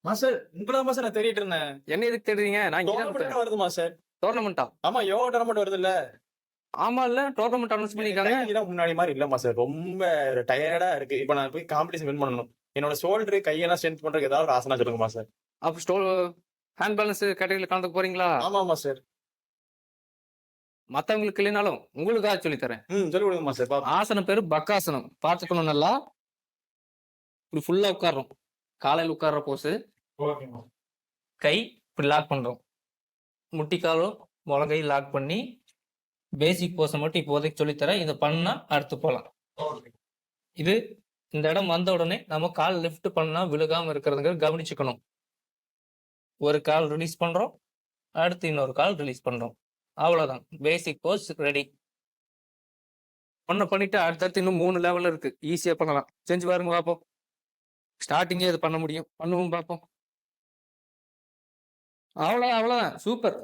Master உங்களா master நான் தேடிட்டு இருந்தேன். என்ன எதுக்கு தேடுறீங்க? நான் இங்க தான் டோர்னமெண்ட் வருது மாஸ்டர். டோர்னமெண்ட்டா? ஆமா யோகா டோர்னமெண்ட் வருது இல்ல. ஆமால்ல, டோர்னமெண்ட் அனௌன்ஸ் பண்ணிருக்காங்க. கையெல்லாம் முன்னாடி மாதிரி இல்ல மாஸ்டர். ரொம்ப டயர்டா இருக்கு. இப்ப நான் போய் காம்படிஷன் வின் பண்ணணும். என்னோட ஷோல்டர் கையெல்லாம் ஸ்ட்ரென்த் பண்றதுக்கு ஏதாவது ஒரு ஆசனா சொல்லுங்க மாஸ்டர். அப்ப ஹேண்ட் பேலன்ஸ் கேட்டகரியில கலந்துக்க போறீங்களா? ஆமா மாஸ்டர். மத்தவங்களுக்கு இல்லைனாலும் உங்களுக்காக சொல்லி தரேன். சொல்லி கொடுங்க மாஸ்டர். ஆசனம் பேரு பக்காசனம். பார்த்துக்கணும் நல்லா. இப்படி ஃபுல்லா உட்கார்றோம். காலையில உட்கார்ற போஸ். Okay master. கை இப்படி லாக் பண்றோம். முட்டிக்காலும் முழங்கை லாக் பண்ணி பேசிக் போஸை மட்டும் இப்போதைக்கு சொல்லித்தரேன். இதை பண்ணா அடுத்து போகலாம். இது இந்த இடம் வந்த உடனே நம்ம கால் லிஃப்ட் பண்ணா விழுகாம இருக்கிறதுங்க கவனிச்சுக்கணும். ஒரு கால் ரிலீஸ் பண்றோம், அடுத்து இன்னொரு கால் ரிலீஸ் பண்றோம். அவ்வளவுதான். பேசிக் போஸ் ரெடி. ஒன்ன பண்ணிட்டு அடுத்தடுத்து இன்னும் 3 லெவல் இருக்கு. ஈஸியா பண்ணலாம். செஞ்சு பாருங்க பார்ப்போம். ஸ்டார்டிங்கே இது பண்ண முடியும். பண்ணுவோம் பார்ப்போம். அவ்வளவுதான். சூப்பர்.